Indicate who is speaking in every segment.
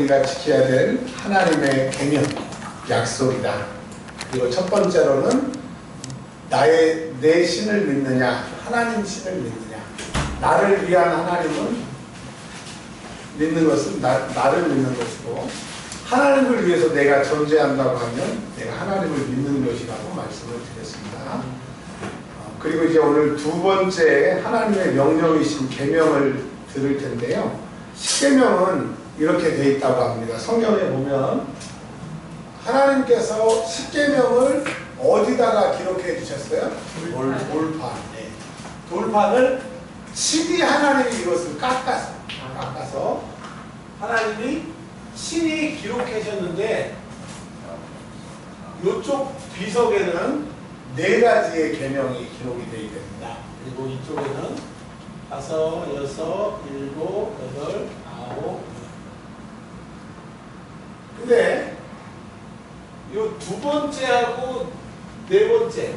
Speaker 1: 우리가 지켜야 될 하나님의 계명, 약속이다. 그리고 첫 번째로는 내 신을 믿느냐, 하나님 신을 믿느냐. 나를 위한 하나님은 믿는 것은 나를 믿는 것이고, 하나님을 위해서 내가 존재한다고 하면 내가 하나님을 믿는 것이라고 말씀을 드렸습니다. 그리고 이제 오늘 두 번째 하나님의 명령이신 계명을 들을 텐데요. 십계명은 이렇게 돼 있다고 합니다. 성경에 보면 하나님께서 십계명을 어디다가 기록해 주셨어요? 돌판. 네. 돌판을 신이 하나님이 이것을 깎아서 하나님이 신이 기록하셨는데, 이쪽 비석에는 4가지의 계명이 기록이 되어 됩니다. 그리고 이쪽에는 5, 6, 7, 8, 9. 근데 이 두 번째하고 네 번째,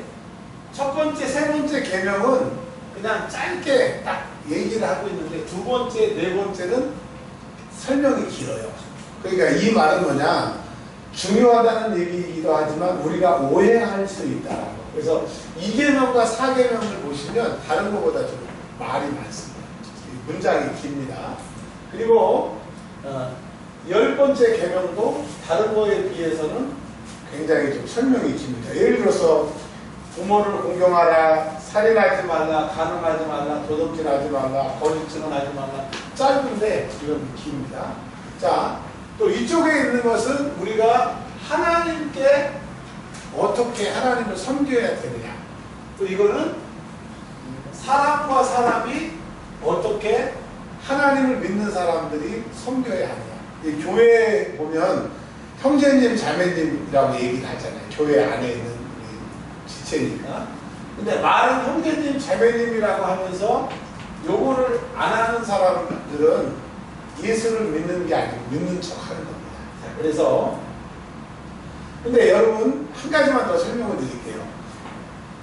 Speaker 1: 첫 번째, 세 번째 계명은 그냥 짧게 딱 얘기를 하고 있는데, 두 번째, 네 번째는 설명이 길어요. 그러니까 이 말은 뭐냐, 중요하다는 얘기이기도 하지만 우리가 오해할 수 있다. 그래서 2계명과 4계명을 보시면 다른 것보다 좀 말이 많습니다. 문장이 깁니다. 그리고 10번째 계명도 다른 거에 비해서는 굉장히 좀 설명이 깁니다. 예를 들어서 부모를 공경하라, 살인하지 말라, 간음하지 말라, 도둑질하지 말라, 거짓 증언하지 말라. 짧은데 이건 깁니다. 자, 또 이쪽에 있는 것은 우리가 하나님께 어떻게 하나님을 섬겨야 되느냐. 또 이거는 사람과 사람이 어떻게 하나님을 믿는 사람들이 섬겨야 하느냐. 이 교회에 보면 형제님, 자매님이라고 얘기를 하잖아요. 교회 안에 있는 우리 지체니까. 근데 말은 형제님, 자매님이라고 하면서 요거를 안 하는 사람들은 예수를 믿는 게 아니고 믿는 척 하는 겁니다. 자, 그래서 근데 여러분 한 가지만 더 설명을 드릴게요.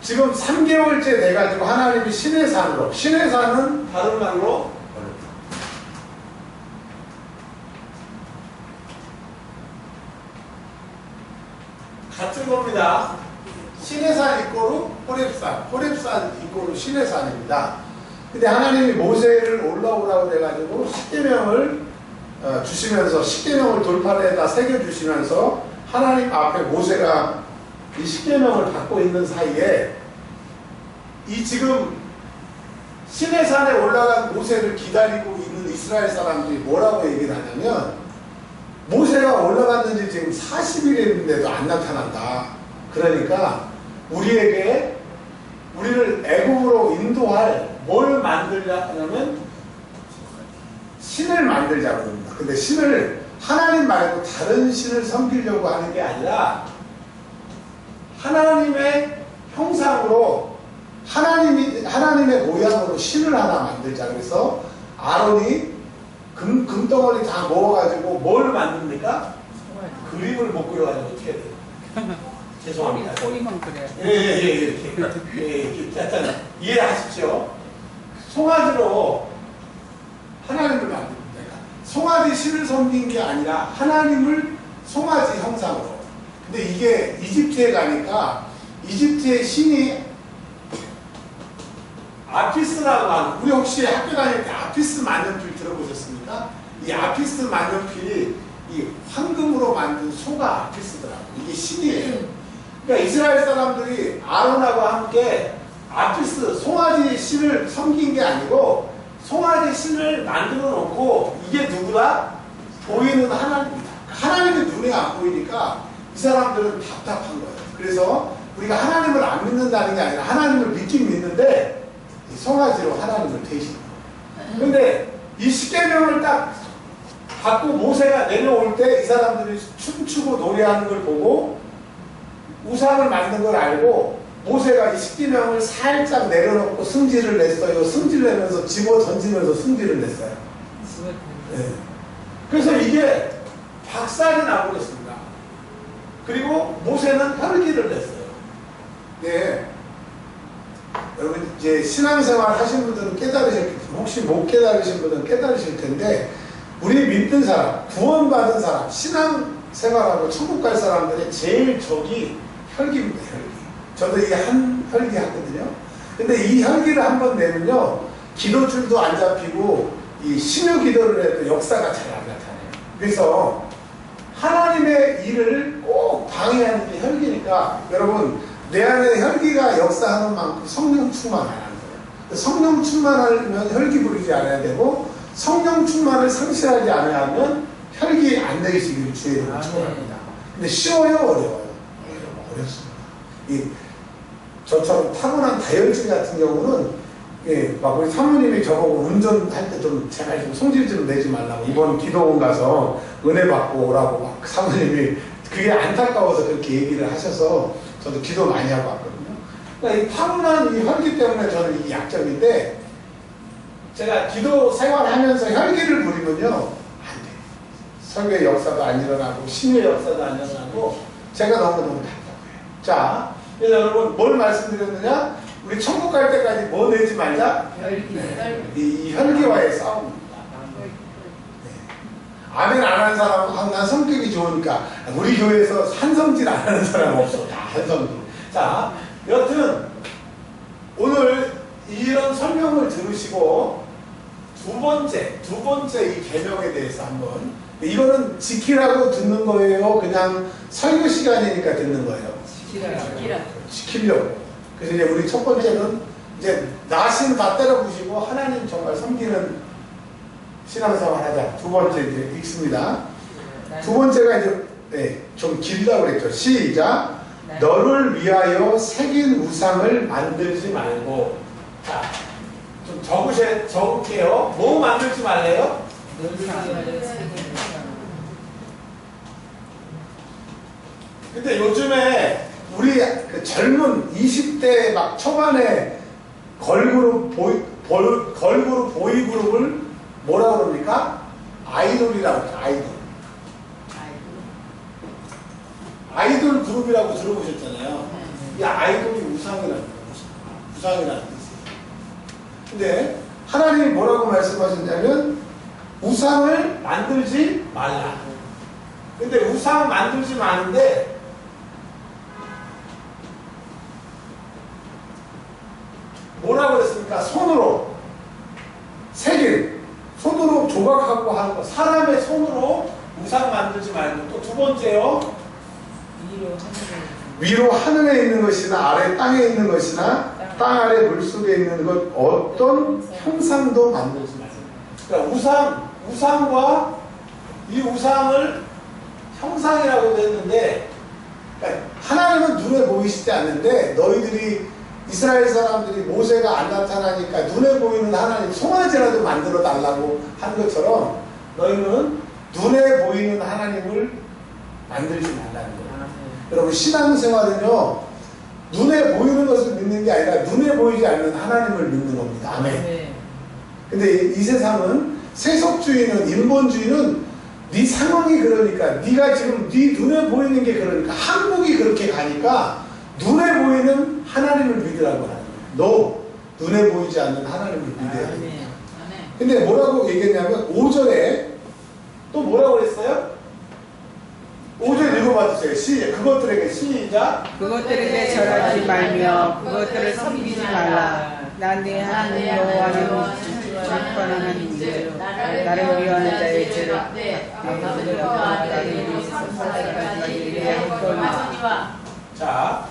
Speaker 1: 지금 3개월째 돼가지고 하나님이 신의 산으로, 신의 산은 다른 말로 같은 겁니다. 신의 산 이꼬르 호렙산, 호렙산 이꼬르 신의 산입니다. 근데 하나님이 모세를 올라오라고 해가지고 십계명을 주시면서, 십계명을 돌판에다 새겨주시면서 하나님 앞에 모세가 이 십계명을 받고 있는 사이에 이 지금 시내산에 올라간 모세를 기다리고 있는 이스라엘 사람들이 뭐라고 얘기를 하냐면, 모세가 올라갔는지 지금 40일인데도 안 나타난다. 그러니까 우리를 애굽으로 인도할 뭘 만들자 하냐면 신을 만들자고 합니다. 근데 신을 하나님 말고 다른 신을 섬기려고 하는 게 아니라 하나님의 형상으로, 하나님의 모양으로 신을 하나 만들자. 그래서 아론이 금덩어리 다 모아가지고 뭘 만듭니까? 그림을 못 그려가지고 어떻게 해야 돼요? 죄송합니다.
Speaker 2: 소리만 그래요.
Speaker 1: 예. 이해하십시오? 송아지로 하나님을 만듭니다. 송아지 신을 섬긴 게 아니라 하나님을 송아지 형상으로. 근데 이게 이집트에 가니까 이집트의 신이 아피스라고 하는, 우리 혹시 학교 다닐 때 아피스 만년필 들어보셨습니까? 이 아피스 만년필이 이 황금으로 만든 소가 아피스더라고. 이게 신이에요. 그러니까 이스라엘 사람들이 아론하고 함께 아피스, 송아지 신을 섬긴 게 아니고 송아지 신을 만들어 놓고, 이게 누구다? 보이는 하나님이다. 하나님이 눈에 안 보이니까 이 사람들은 답답한 거예요. 그래서 우리가 하나님을 안 믿는다는 게 아니라 하나님을 믿긴 믿는데 송아지로 하나님을 대신한 거예요. 근데 이 십계명을 딱 받고 모세가 내려올 때 이 사람들이 춤추고 노래하는 걸 보고 우상을 만든 걸 알고 모세가 이 십계명을 살짝 내려놓고 승질을 냈어요. 승질 내면서 집어 던지면서 승질을 냈어요. 네. 그래서 이게 박살이 나버렸습니다. 그리고 모세는 혈기를 냈어요. 네. 여러분 이제 신앙생활 하신 분들은 깨달으셨겠지만, 혹시 못 깨달으신 분은 깨달으실 텐데, 우리 믿는 사람, 구원받은 사람, 신앙 생활하고 천국 갈 사람들의 제일 적이 혈기입니다. 혈기. 저도 이게 한 혈기 하거든요. 근데 이 혈기를 한번 내면요, 기도줄도 안 잡히고 이 심요 기도를 해도 역사가 잘 안 나타나요. 그래서 하나님의 일을 꼭 방해하는 게 혈기니까, 여러분 내 안에 혈기가 역사하는 만큼 성령 충만하는 거예요. 성령 충만하면 혈기 부리지 않아야 되고, 성령 충만을 상실하지 않아야 하면 혈기 안 되시기를 주의 이름으로 축원합니다. 근데 쉬워요, 어려워요? 어렵습니다. 이 저처럼 타고난 다혈질 같은 경우는, 예, 막 우리 사모님이 저보고 운전할 때 좀 제발 좀 성질 좀 내지 말라고, 이번 기도원 가서 은혜 받고 오라고 막 사모님이 그게 안타까워서 그렇게 얘기를 하셔서 저도 기도 많이 하고 왔거든요. 그러니까 이 타고난 이 혈기 때문에 저는 이 약점인데, 제가 기도 생활하면서 혈기를 부리면요, 안 돼요. 설교의 역사도 안 일어나고 신의 역사도 안 일어나고 제가 너무너무 답답해요. 자, 그래서 여러분 뭘 말씀드렸느냐? 우리 천국 갈 때까지 뭐 내지 말자? 혈기. 네. 이 혈기와의 싸움입니다. 네. 아멘 안 하는 사람은 난 성격이 좋으니까, 우리 교회에서 한성질 안 하는 사람 없어. 다 한성질. 자, 여튼 오늘 이런 설명을 들으시고 두 번째 이 계명에 대해서 한번, 이거는 지키라고 듣는 거예요? 그냥 설교 시간이니까 듣는 거예요? 지키려고. 그래서 이제 우리 첫 번째는 이제 나신 다 때려부시고 하나님 정말 섬기는 신앙생활 하자. 두 번째 이제 읽습니다. 두 번째가 이제, 네, 좀 길다고 그랬죠. 시작. 너를 위하여 새긴 우상을 만들지 말고. 자, 좀 적을게요. 뭐 만들지 말래요? 근데 요즘에 우리 그 젊은 20대 막 초반에 걸그룹 보이그룹을 뭐라 그럽니까? 아이돌이라고 하죠. 아이돌 그룹이라고 들어보셨잖아요. 이 아이돌이 우상이라는 거예요. 우상이라는 뜻이에요. 근데 하나님이 뭐라고 말씀하셨냐면 우상을 만들지 말라. 근데 우상 만들지 마는데, 뭐라고 그랬습니까? 손으로 새길, 손으로 조각하고 하는 거, 사람의 손으로 우상 만들지 말고. 또 두 번째요, 위로 하늘에 있는 것이나 아래 땅에 있는 것이나 땅 아래 물속에 있는 것 어떤 형상도 만들지 마세요. 그러니까 우상과 이 우상을 형상이라고 했는데, 그러니까 하나님은 눈에 보이시지 않는데, 너희들이 이스라엘 사람들이 모세가 안 나타나니까 눈에 보이는 하나님 송아지라도 만들어 달라고 한 것처럼, 너희는 눈에 보이는 하나님을 만들지 말라는 거예요. 여러분 신앙생활은요, 눈에 보이는 것을 믿는 게 아니라 눈에 보이지 않는 하나님을 믿는 겁니다. 아멘. 근데 이 세상은, 세속주의는, 인본주의는 네 상황이 그러니까, 네가 지금 네 눈에 보이는 게 그러니까, 한국이 그렇게 가니까 눈에 보이는 하나님을 믿으라고 하는 거예요. 너 눈에 보이지 않는 하나님을 믿어야 됩니다. 근데 뭐라고 얘기했냐면 5절에 또 뭐라고 그랬어요? 5절 읽어봐주세요. 시작. 그것들에게 시작.
Speaker 2: 그것들에게 절하지 말며 그것들을 섬기지 말라. 난 네 하나님 여호와는 주권하는 하나님이요 나를 위하는 자의 죄를
Speaker 1: 자,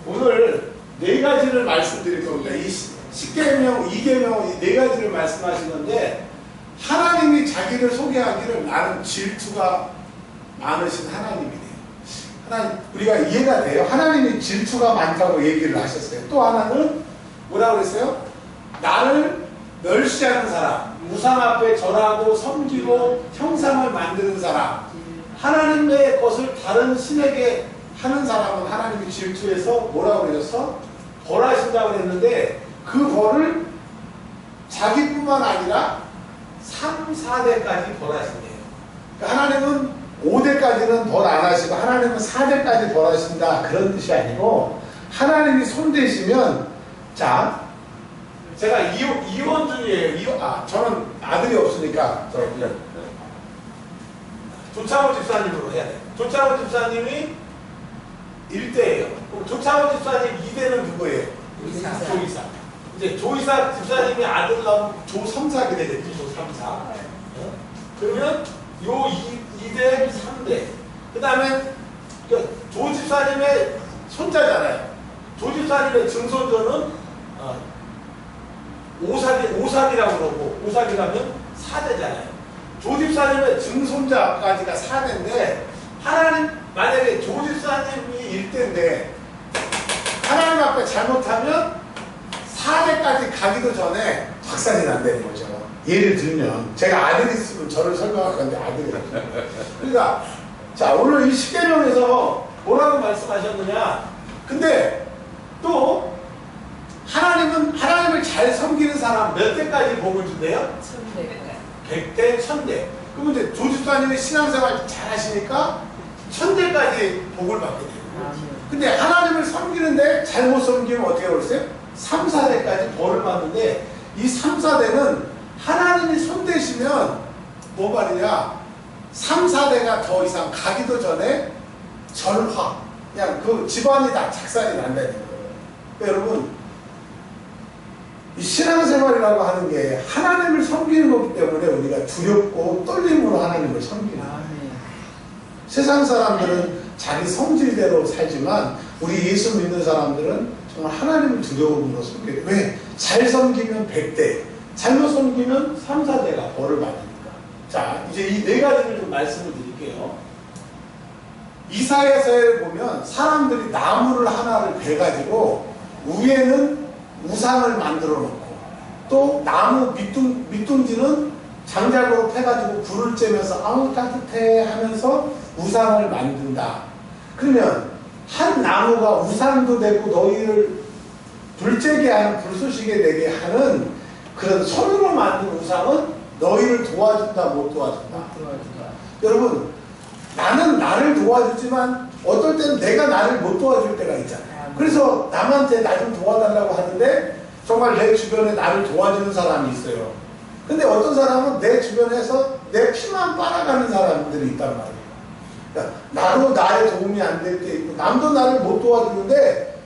Speaker 1: 오늘 네 가지를 말씀드릴 겁니다. 이 10계명, 2계명 이 네 가지를 말씀하시는데, 하나님이 자기를 소개하기를 나는 질투가 많으신 하나님이네요. 하나님, 우리가 이해가 돼요. 하나님이 질투가 많다고 얘기를 하셨어요. 또 하나는 뭐라고 그랬어요? 나를 멸시하는 사람, 우상 앞에 절하고 섬기고 형상을 만드는 사람, 하나님의 것을 다른 신에게 하는 사람은 하나님이 질투해서 뭐라고 그랬어? 벌하신다고 그랬는데, 그 벌을 자기뿐만 아니라 3, 4대까지 벌하신대요. 그러니까 하나님은 5대까지는 벌 안 하시고 하나님은 4대까지 벌하신다, 그런 뜻이 아니고, 하나님이 손대시면, 자, 제가 이혼 중이에요. 저는 아들이 없으니까 조창호 집사님으로 해야 돼. 조창호 집사님이 1대예요. 그럼 조창호 집사님 2대는 누구예요? 조이사. 이제 조이사 집사님이 아들 나오면 조3사게 되겠지. 조3사. 그러면 요 2대, 3대. 그 다음에 조 집사님의 손자잖아요. 조 집사님의 증손자는 오삽이라고 그러고, 오삽이라면 4대잖아요. 조 집사님의 증손자까지가 4대인데, 하나님, 만약에 조 집사님이 1대인데, 하나님 앞에 잘못하면 4대까지 가기도 전에 확산이 난다는 거죠. 예를 들면, 제가 아들이 있으면 저를 설명할 건데, 아들이. 그러니까, 자, 오늘 이 십계명에서 뭐라고 말씀하셨느냐? 근데 또 하나님은 하나님을 잘 섬기는 사람 몇 대까지 복을 준대요? 100대, 1000대. 그러면 이제 조집사님의 신앙생활 잘 하시니까 1000대까지 복을 받게 돼요. 근데 하나님을 섬기는데 잘못 섬기면 어떻게 벌어요? 3, 4대까지 벌을 받는데 이 3, 4대는 하나님이 손대시면 뭐 말이냐? 3, 4대가 더 이상 가기도 전에 절화, 그냥 그 집안이 다 착살이 난다는 거예요. 그러니까 여러분, 이 신앙생활이라고 하는 게 하나님을 섬기는 거기 때문에 우리가 두렵고 떨림으로 하나님을 섬기는 거예요. 세상 사람들은 자기 성질대로 살지만 우리 예수 믿는 사람들은 정말 하나님을 두려움으로 섬겨요. 왜? 잘 섬기면 100대, 잘못 섬기면 3, 4대가 벌을 받으니까. 자, 이제 이 4가지를 좀 말씀을 드릴게요. 이사야서에 보면 사람들이 나무를 하나를 베가지고 위에는 우상을 만들어 놓고 또 나무 밑둥지는 장작으로 패가지고 불을 쬐면서 아우 따뜻해 하면서 우상을 만든다. 그러면 한 나무가 우상도 되고 너희를 불쬐게 하는 불쏘시게 되게 하는 그런 손으로 만든 우상은 너희를 도와준다 못 도와준다. 여러분, 나는 나를 도와주지만 어떨 때는 내가 나를 못 도와줄 때가 있잖아요. 그래서 남한테 나 좀 도와달라고 하는데 정말 내 주변에 나를 도와주는 사람이 있어요. 근데 어떤 사람은 내 주변에서 내 피만 빨아가는 사람들이 있단 말이에요. 그러니까 나로 나의 도움이 안 될 때 있고 남도 나를 못 도와주는데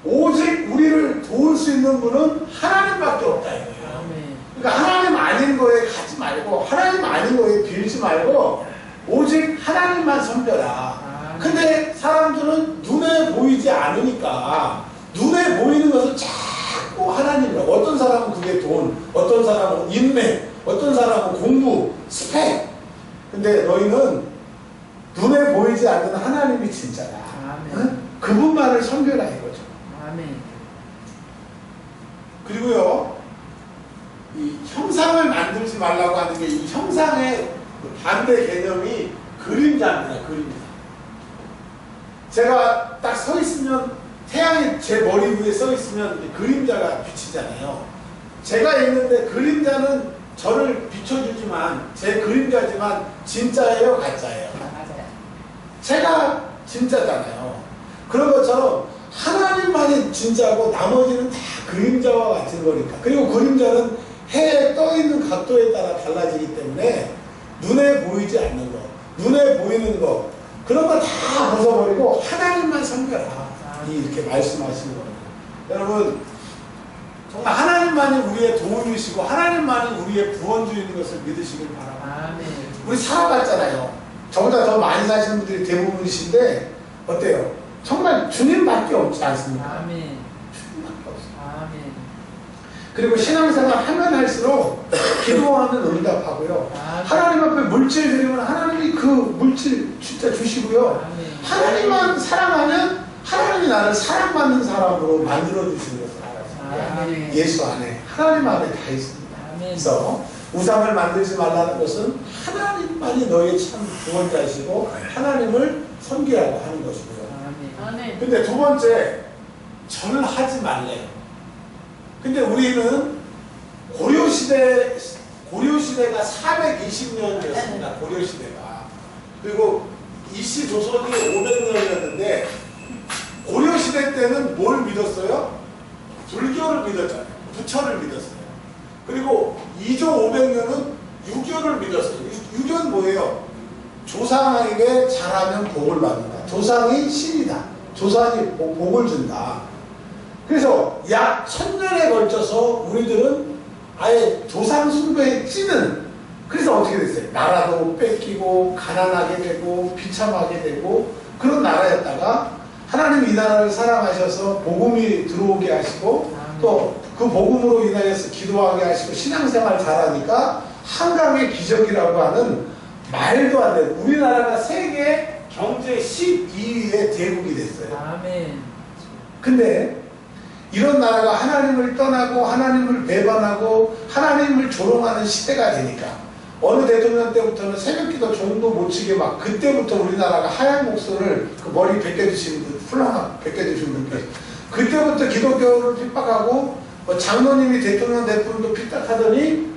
Speaker 1: 오직 우리를 도울 수 있는 분은 하나님밖에 없다 이거예요. 그러니까 하나님 아닌 거에 가지 말고 하나님 아닌 거에 빌지 말고 오직 하나님만 섬겨라. 근데 사람들은 눈에 보이지 않으니까 눈에 보이는 것을 자꾸 하나님이라고. 어떤 사람은 그게 돈, 어떤 사람은 인맥, 어떤 사람은 공부, 스펙. 근데 너희는 눈에 보이지 않는 하나님이 진짜다. 응? 그분만을 섬겨라 이거죠.
Speaker 2: 아멘.
Speaker 1: 그리고요, 이 형상을 만들지 말라고 하는 게 이 형상의 반대 개념이 그림자입니다. 그림자. 제가 딱 서 있으면 태양이 제 머리 위에 서 있으면 그림자가 비치잖아요. 제가 있는데 그림자는 저를 비춰주지만 제 그림자지만 진짜예요, 가짜예요?
Speaker 2: 맞아요.
Speaker 1: 제가 진짜잖아요. 그런 것처럼 하나님만이 진짜고 나머지는 다 그림자와 같은 거니까. 그리고 그림자는 해에 떠 있는 각도에 따라 달라지기 때문에 눈에 보이지 않는 거, 눈에 보이는 거 그런 거 다 벗어버리고 하나님만 섬겨라. 이렇게 말씀하시는 겁니다. 여러분, 정말 하나님만이 우리의 도움이시고 하나님만이 우리의 구원주인 것을 믿으시길 바랍니다.
Speaker 2: 아멘.
Speaker 1: 우리 살아봤잖아요. 저보다 더 많이 사시는 분들이 대부분이신데 어때요? 정말 주님밖에 없지 않습니까?
Speaker 2: 아멘.
Speaker 1: 주님밖에 없어요.
Speaker 2: 아멘.
Speaker 1: 그리고 신앙생활 하면 할수록 기도하면 응답하고요.
Speaker 2: 아멘.
Speaker 1: 하나님 앞에 물질 드리면 하나님이 그 물질 진짜 주시고요.
Speaker 2: 아멘.
Speaker 1: 하나님만 사랑하면 하나님이 나를 사랑받는 사람으로 만들어주시는 것을 알아요.
Speaker 2: 아멘.
Speaker 1: 예수 안에, 하나님 안에 다 있습니다.
Speaker 2: 아멘.
Speaker 1: 그래서 우상을 만들지 말라는 것은 하나님만이 너의 참 구원자이시고 하나님을 섬기라고 하는 것이고요.
Speaker 2: 아멘.
Speaker 1: 근데 두 번째, 절을 하지 말래요. 근데 우리는 고려시대가 420년이었습니다. 고려시대가. 그리고 이시 조선이 500년이었는데 고려시대 때는 뭘 믿었어요? 불교를 믿었잖아요. 부처를 믿었어요. 그리고 2조 500년은 유교를 믿었어요. 유교는 뭐예요? 조상에게 잘하면 복을 받는다. 조상이 신이다. 조상이 복을 준다. 그래서 약 1000년에 걸쳐서 우리들은 아예 조상 숭배에 찌는, 그래서 어떻게 됐어요? 나라도 뺏기고 가난하게 되고 비참하게 되고 그런 나라였다가 하나님이 이 나라를 사랑하셔서 복음이 들어오게 하시고 또 그 복음으로 인하여서 기도하게 하시고 신앙생활 잘하니까 한강의 기적이라고 하는 말도 안 되는, 우리나라가 세계 경제 12위의 대국이 됐어요.
Speaker 3: 아멘.
Speaker 1: 근데 이런 나라가 하나님을 떠나고 하나님을 배반하고 하나님을 조롱하는 시대가 되니까 어느 대통령 때부터는 새벽기도 종도 못 치게 막, 그때부터 우리나라가 하얀 목소리를 그 머리 벗겨주신 분, 훌렁 벗겨주신 분들, 그때부터 기독교를 핍박하고 뭐 장로님이 대통령 대표도 핍박하더니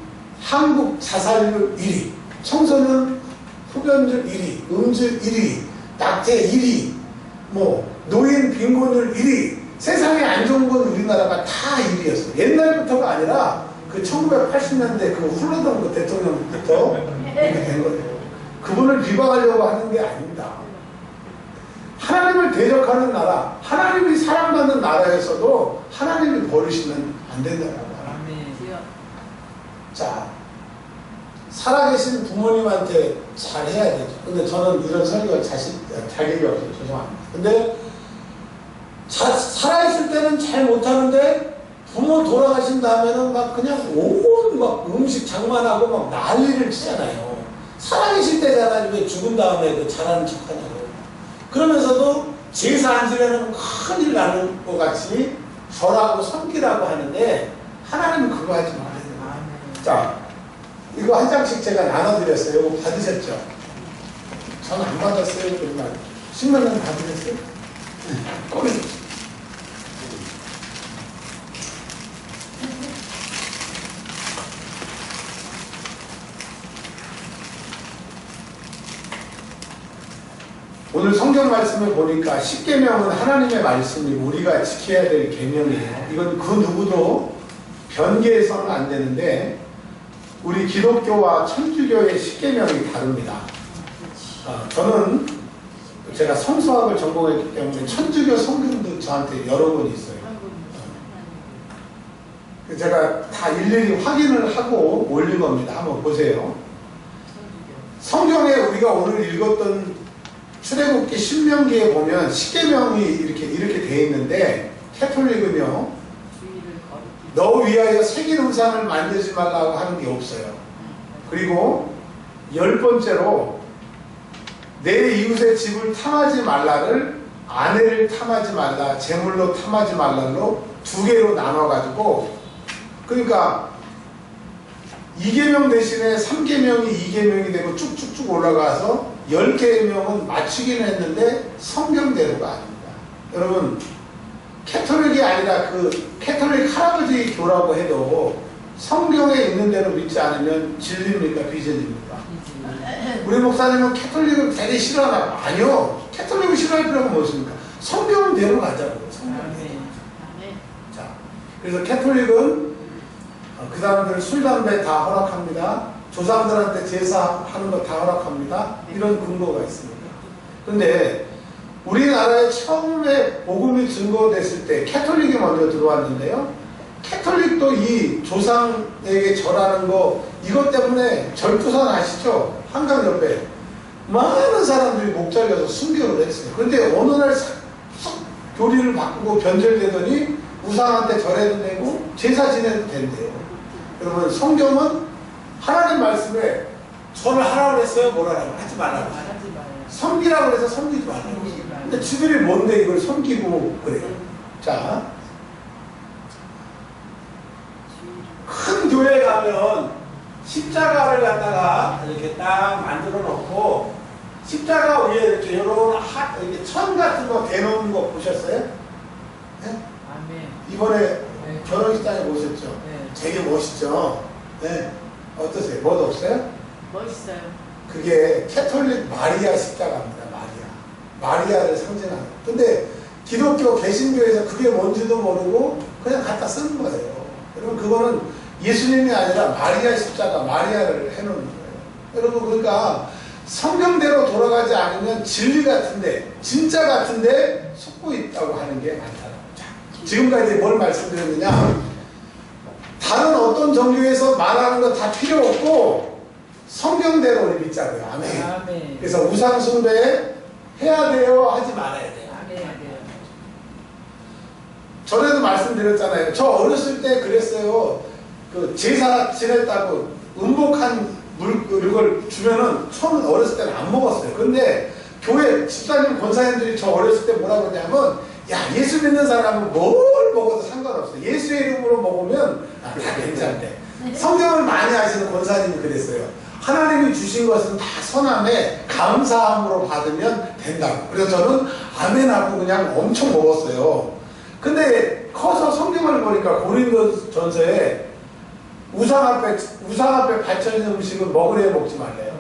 Speaker 1: 한국 자살률 1위, 청소년 흡연율 1위, 음주 1위, 낙태 1위, 뭐 노인 빈곤율 1위, 세상에 안 좋은 건 우리나라가 다 1위였어. 옛날부터가 아니라 그 1980년대 그 흘러던 그 대통령부터 이렇게 된 거예요. 그분을 비방하려고 하는 게 아닙니다. 하나님을 대적하는 나라, 하나님이 사랑받는 나라에서도 하나님을 버리시면 안 된다고 합니다. 자, 살아계신 부모님한테 잘 해야 되죠. 근데 저는 이런 설교가 자격이 없어요. 죄송합니다. 근데 살아있을 때는 잘 못하는데 부모 돌아가신 다음에는 막 그냥 온 막 음식 장만하고 막 난리를 치잖아요. 살아계실 때잖아요. 왜 죽은 다음에 그 잘하는 척 하냐고. 그러면서도 제사 안 지내는 큰일 나는 것 같이 절하고 섬기라고 하는데 하나님은 그거 하지 말아요. 자, 이거 한 장씩 제가 나눠드렸어요. 이거 받으셨죠? 저는 안 받았어요. 그러면 10만 원 받으셨어요? 네. 오늘 성경 말씀을 보니까 십계명은 하나님의 말씀이 우리가 지켜야 될 계명이에요. 이건 그 누구도 변개해서는 안 되는데 우리 기독교와 천주교의 십계명이 다릅니다. 저는 제가 성서학을 전공했기 때문에 천주교 성경도 저한테 여러 권 있어요. 제가 다 일일이 확인을 하고 올린 겁니다. 한번 보세요. 성경에 우리가 오늘 읽었던 출애굽기 신명기에 보면 십계명이 이렇게 돼 있는데, 캐톨릭은요 너 위하여 새긴 우상을 만들지 말라고 하는 게 없어요. 그리고 10번째로 내 이웃의 집을 탐하지 말라를 아내를 탐하지 말라, 재물로 탐하지 말라로 두 개로 나눠가지고, 그러니까 2계명 대신에 3계명이 2계명이 되고 쭉쭉쭉 올라가서 10계명은 맞추기는 했는데 성경대로가 아닙니다. 여러분, 캐톨릭이 아니라 그 캐톨릭 할아버지 교라고 해도 성경에 있는 대로 믿지 않으면 진리입니까? 비진리입니까? 우리 목사님은 캐톨릭을 되게 싫어하나? 아니요. 캐톨릭을 싫어할 필요가 무엇입니까? 성경대로 가자고요. 성경대로. 자, 그래서 캐톨릭은 그 사람들 술, 담배 다 허락합니다. 조상들한테 제사하는 거 다 허락합니다. 이런 근거가 있습니다. 그런데 우리나라에 처음에 복음이 증거됐을 때 캐톨릭이 먼저 들어왔는데요. 캐톨릭도 이 조상에게 절하는 거, 이것 때문에 절투산 아시죠? 한강 옆에 많은 사람들이 목 잘려서 순교를 했어요. 그런데 어느 날 교리를 바꾸고 변절되더니 우상한테 절해도 되고 제사 지내도 된대요. 여러분, 성경은 하나님 말씀에 절을 하라고 했어요? 뭐라고? 하지 말라고. 섬기라고 해서 섬기지 말라고. 근데 지들이 뭔데 이걸 섬기고 그래요. 자, 큰 교회 가면 십자가를 갖다가 이렇게 딱 만들어 놓고 십자가 위에 이렇게 이렇게 천 같은 거 대놓은 거 보셨어요? 네? 이번에 결혼식장에 보셨죠?
Speaker 3: 네.
Speaker 1: 되게 멋있죠? 네. 어떠세요? 멋 없어요?
Speaker 4: 멋있어요.
Speaker 1: 그게 캐톨릭 마리아 십자가입니다. 마리아를 상징하는. 근데 기독교 개신교에서 그게 뭔지도 모르고 그냥 갖다 쓰는 거예요. 여러분, 그거는 예수님이 아니라 마리아 십자가, 마리아를 해놓는 거예요. 여러분, 그러니까 성경대로 돌아가지 않으면 진리 같은데, 진짜 같은데 속고 있다고 하는 게 많다는 거죠. 지금까지 뭘 말씀드렸느냐? 다른 어떤 종교에서 말하는 거 다 필요 없고 성경대로 우리 믿자고요. 아멘.
Speaker 2: 아멘.
Speaker 1: 그래서 우상 숭배 해야 돼요? 하지 말아야 돼요?
Speaker 2: 아멘.
Speaker 1: 전에도 말씀드렸잖아요. 저 어렸을 때 그랬어요. 그 제사 지냈다고 음복한 물을 주면은 처음 어렸을 때는 안 먹었어요. 근데 교회 집사님 권사님들이 저 어렸을 때 뭐라고 그러냐면, 야, 예수 믿는 사람은 뭘 먹어도 상관없어. 예수의 이름으로 먹으면 다 괜찮대. 성경을 많이 아시는 권사님이 그랬어요. 하나님이 주신 것은 다 선함에 감사함으로 받으면 된다고. 그래서 저는 아멘하고 그냥 엄청 먹었어요. 근데 커서 성경을 보니까 고린도전서에 우상 앞에 바쳐있는 음식은 먹으래 먹지 말래요.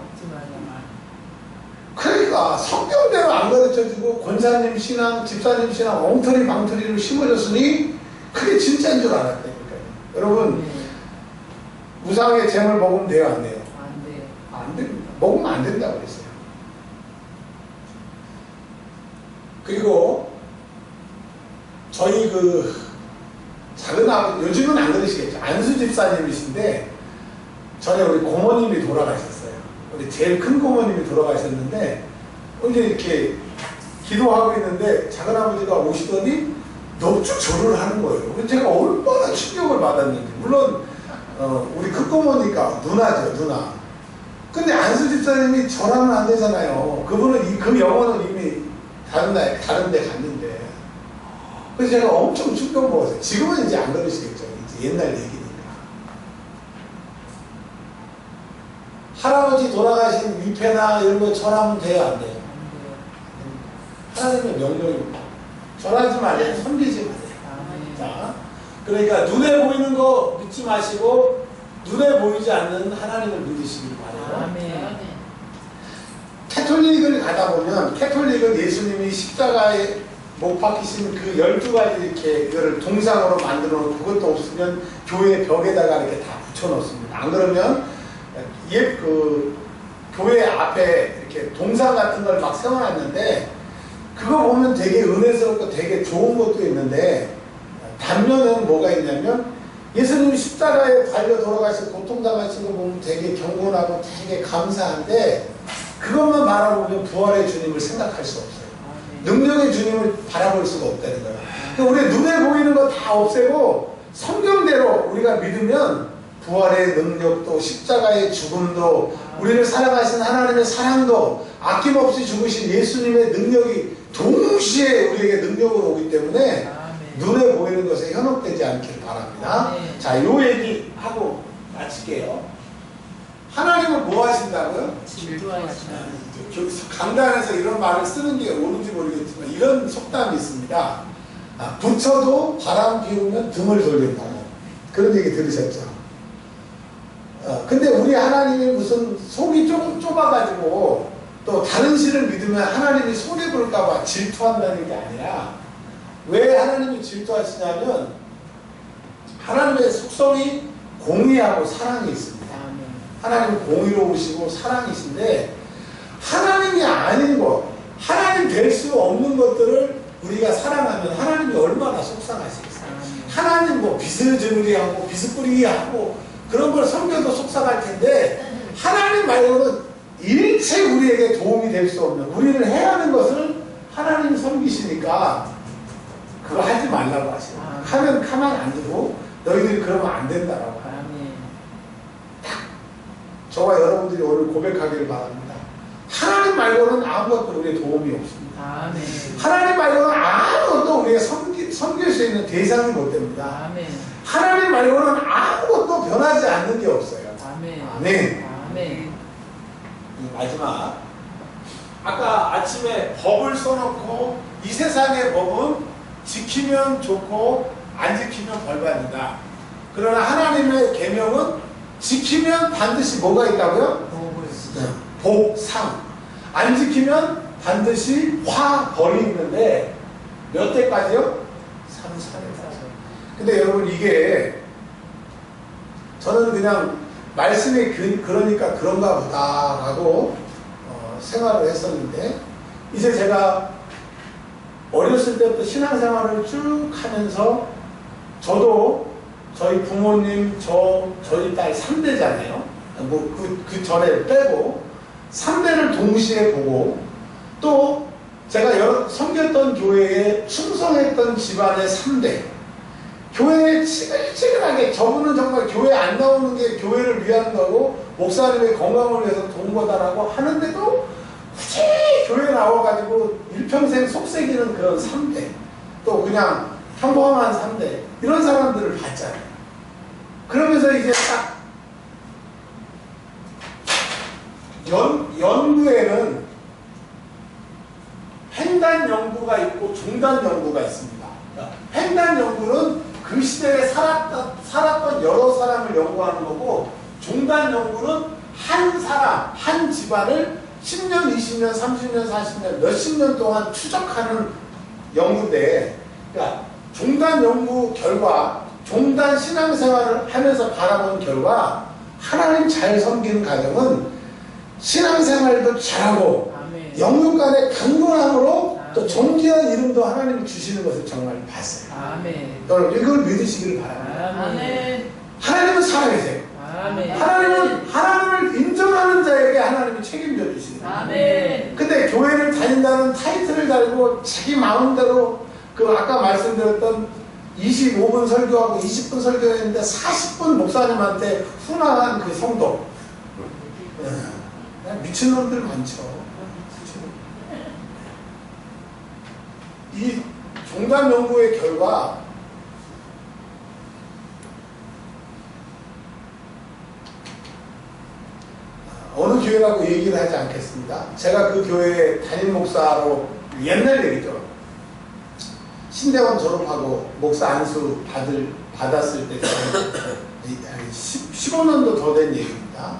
Speaker 1: 그러니까 성경대로 안 가르쳐주고 권사님 신앙, 집사님 신앙 엉터리 망터리로 심어줬으니 그게 진짜인 줄 알았다니까요. 여러분, 우상의 잼을 먹으면 돼요, 안 돼요? 안 됩니다. 먹으면 안 된다고 그랬어요. 그리고 저희 작은 아버지, 요즘은 안 그러시겠죠. 안수 집사님이신데 전에 우리 고모님이 돌아가셨어요. 우리 제일 큰 고모님이 돌아가셨는데 이제 이렇게 기도하고 있는데 작은 아버지가 오시더니 넙죽절을 하는 거예요. 그래서 제가 얼마나 충격을 받았는지. 물론 우리 큰 고모니까 누나죠, 누나. 근데 안수 집사님이 절하면 안 되잖아요. 그분은 그 영혼은 이미 다른 데 갔는데. 그래서 제가 엄청 충격 먹었어요. 지금은 이제 안 그러시겠죠. 이제 옛날 얘기니까. 할아버지 돌아가신 위패나 이런 거 절하면 돼요, 안 돼요? 하나님의 명령입니다. 절하지 말아요. 섬기지 말아요. 자, 그러니까 눈에 보이는 거 믿지 마시고 눈에 보이지 않는 하나님을 믿으시길 바라요. 캐톨릭을 가다 보면 캐톨릭은 예수님이 십자가에 못 박히신 그 12가지 이렇게 이거를 동상으로 만들어 놓고 그것도 없으면 교회 벽에다가 이렇게 다 붙여 놓습니다. 안 그러면 교회 앞에 이렇게 동상 같은 걸 막 세워놨는데 그거 보면 되게 은혜스럽고 되게 좋은 것도 있는데 단면은 뭐가 있냐면 예수님이 십자가에 달려 돌아가시고 고통당하신 거 보면 되게 경건하고 되게 감사한데 그것만 바라보면 부활의 주님을 생각할 수 없어요. 능력의 주님을 바라볼 수가 없다는 거예요. 그러니까 우리 눈에 보이는 거 다 없애고 성경대로 우리가 믿으면 부활의 능력도 십자가의 죽음도 우리를 사랑하신 하나님의 사랑도 아낌없이 죽으신 예수님의 능력이 동시에 우리에게 능력으로 오기 때문에 눈에 보이는 것에 현혹되지 않기를 바랍니다. 자, 요 얘기 하고 마칠게요. 하나님은 뭐 하신다고요? 강단에서 이런 말을 쓰는 게 옳은지 모르겠지만 이런 속담이 있습니다. 부처도 바람 피우면 등을 돌린다고. 그런 얘기 들으셨죠? 근데 우리 하나님이 무슨 속이 좀 좁아가지고 또 다른 신을 믿으면 하나님이 손해볼까봐 질투한다는 게 아니라 왜 하나님이 질투하시냐면 하나님의 속성이 공의하고 사랑이 있습니다. 하나님은 공의로우시고 사랑이신데 하나님이 아닌 것, 하나님 될 수 없는 것들을 우리가 사랑하면 하나님이 얼마나 속상하시겠어요. 하나님 뭐 비스듬리하고 비스뿌리하고 그런 걸 섬겨도 속상할 텐데 하나님 말고는 일체 우리에게 도움이 될 수 없는 우리를 해야 하는 것을 하나님이 섬기시니까 그거 하지 말라고 하시고 하면 가만 안 두고 너희들이 그러면 안 된다라고 하는 저와 여러분들이 오늘 고백하기를 바랍니다. 하나님 말고는 아무것도 우리의 도움이 없습니다. 하나님 말고는 아무것도 우리가 섬길 수 있는 대상이 못 됩니다. 하나님 말고는 아무것도 변하지 않는 게 없어요. 아멘. 마지막. 아까 아침에 법을 써놓고 이 세상의 법은 지키면 좋고 안 지키면 벌받는다. 그러나 하나님의 계명은 지키면 반드시 뭐가 있다고요? 복, 상. 안 지키면 반드시 화, 벌이 있는데 몇 대까지요? 3, 4대까지. 근데 여러분 이게 저는 그냥 말씀이 그러니까 그런가 보다 라고 생활을 했었는데, 이제 제가 어렸을 때부터 신앙생활을 쭉 하면서 저도 저희 부모님, 저희 딸 3대잖아요. 그 전에 빼고 3대를 동시에 보고, 또 제가 섬겼던 교회에 충성했던 집안의 3대, 교회에 치글치글하게, 저분은 정말 교회 안 나오는 게 교회를 위한 거고 목사님의 건강을 위해서 돈 거다라고 하는데도 굳이 교회 나와가지고 일평생 속삭이는 그런 3대, 또 그냥 평범한 3대, 이런 사람들을 봤잖아요. 그러면서 이제 딱 연구에는 횡단 연구가 있고 종단 연구가 있습니다. 횡단 연구는 그 시대에 살았던 여러 사람을 연구하는 거고, 종단 연구는 한 사람, 한 집안을 10년, 20년, 30년, 40년, 몇십 년 동안 추적하는 연구인데, 그러니까 종단 연구 결과, 종단 신앙생활을 하면서 바라본 결과, 하나님 잘 섬기는 가정은 신앙생활도 잘하고 영육간의 강건함으로 또 존귀한 이름도 하나님이 주시는 것을 정말 봤어요. 여러분 이걸 믿으시기를 바랍니다. 하나님은 살아계세요. 하나님을 인정하는 자에게 하나님이 책임져 주시는 거예요. 근데 교회를 다닌다는 타이틀을 달고 자기 마음대로, 그 아까 말씀드렸던 25분 설교하고 20분 설교했는데 40분 목사님한테 훈화한 그 성도, 미친놈들 많죠. 이 종단 연구의 결과, 어느 교회라고 얘기를 하지 않겠습니다. 제가 그 교회에 담임 목사로, 옛날 얘기죠. 신대원 졸업하고 목사 안수 받았을 때 15년도 더 된 얘기입니다.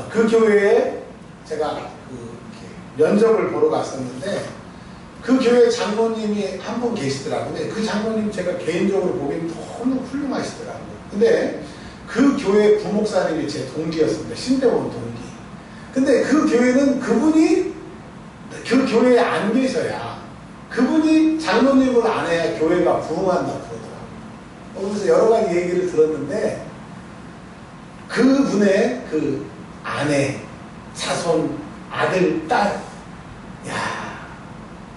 Speaker 1: 그 교회에 제가 면접을 보러 갔었는데, 그 교회 장로님이 한 분 계시더라고요. 근데 그 장로님 제가 개인적으로 보기엔 너무 훌륭하시더라고요. 근데 그 교회 부목사님이 제 동기였습니다. 신대원 동기. 근데 그 교회는 그분이 그 교회에 안 계셔야, 그분이 장로님을 안 해야 교회가 부흥한다 그러더라고요. 그래서 여러 가지 얘기를 들었는데, 그분의 그 아내, 자손, 아들, 딸, 야,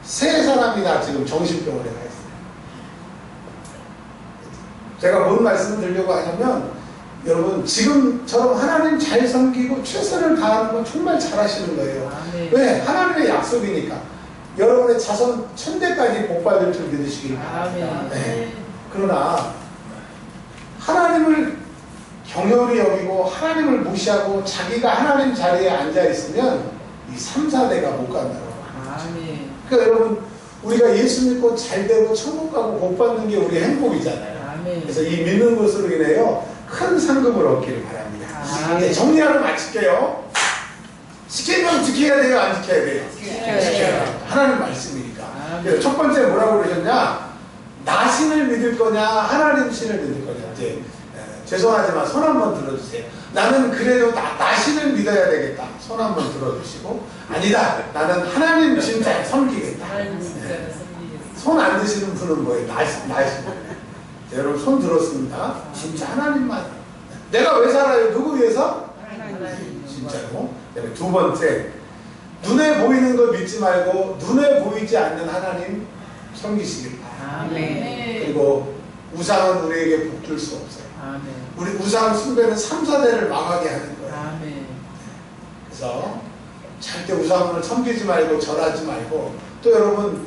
Speaker 1: 세 사람이 다 지금 정신병원에 가 있어요. 제가 뭔 말씀을 드리려고 하냐면, 여러분 지금처럼 하나님 잘 섬기고 최선을 다하는 건 정말 잘하시는 거예요. 왜? 하나님의 약속이니까. 여러분의 자손 1000대까지 복받을 줄 믿으시길 바랍니다. 네. 그러나 하나님을 경멸히 여기고 하나님을 무시하고 자기가 하나님 자리에 앉아 있으면 이 3, 4대가 못 간다고 합니다. 그러니까 여러분, 우리가 예수 믿고 잘 되고 천국 가고 복 받는 게 우리의 행복이잖아요. 그래서 이 믿는 것으로 인해요 큰 상급을 얻기를 바랍니다. 네, 정리하고 마칠게요. 지키면 지켜야 돼요, 안 지켜야 돼요? 지켜야 돼요. 하나님 말씀이니까. 그래서 첫 번째 뭐라고 그러셨냐? 나 신을 믿을 거냐, 하나님 신을 믿을 거냐. 이제 죄송하지만 손 한번 들어주세요. 나는 그래도 나 신을 믿어야 되겠다. 손 한번 들어주시고, 아니다, 나는 하나님 진짜 섬기겠다. 손 안 드시는 분은 뭐예요? 나 신. 여러분 손 들었습니다. 진짜 하나님만. 내가 왜 살아요? 누구 위해서? 진짜로. 두 번째, 눈에 보이는 거 믿지 말고 눈에 보이지 않는 하나님 섬기시길 바랍니다. 그리고 우상은 우리에게 복줄 수 없어요. 우리 우상 숭배는 3, 4대를 망하게 하는 거예요. 그래서 절대 우상을 섬기지 말고 절하지 말고, 또 여러분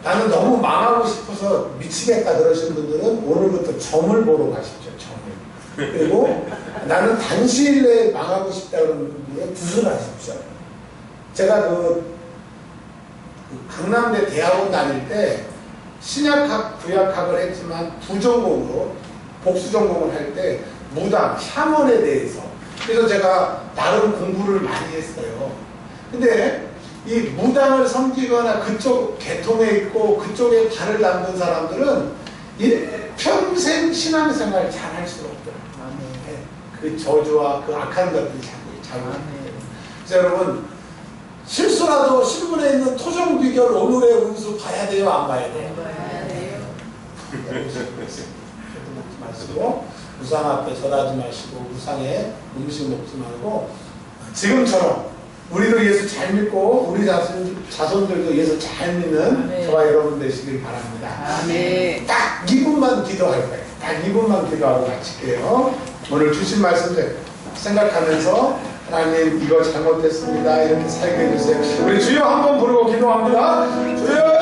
Speaker 1: 나는 너무 망하고 싶어서 미치겠다 그러신 분들은 오늘부터 점을 보러 가십시오. 점을. 그리고 나는 단시일 내에 망하고 싶다 그러는 분들은 붓을 하십시오. 제가 그 강남대 대학원 다닐 때 신약학, 구약학을 했지만 부전공으로 복수전공을 할 때 무당, 샤먼에 대해서, 그래서 제가 나름 공부를 많이 했어요. 근데 이 무당을 섬기거나 그쪽 계통에 있고 그쪽에 발을 담근 사람들은 평생 신앙생활 잘 할 수가 없더라고요. 그 저주와 그 악한 것들이 자꾸 그래서 여러분, 실수라도 신문에 있는 토종 비결 오늘의 운수 봐야 돼요, 안 봐야 돼요?
Speaker 3: 봐야 돼요.
Speaker 1: 먹지 마시고 우상 앞에 절하지 마시고 우상에 음식 먹지 말고 지금처럼 우리도 예수 잘 믿고 우리 자손들도 예수 잘 믿는
Speaker 3: 아멘.
Speaker 1: 저와 여러분 되시길 바랍니다.
Speaker 2: 아멘.
Speaker 1: 딱 2분만 기도할 거예요. 딱 2분만 기도하고 마칠게요. 오늘 주신 말씀들 생각하면서 하나님 이거 잘못했습니다 이렇게 살게 해주세요. 우리 주여 한번 부르고 기도합니다. 주여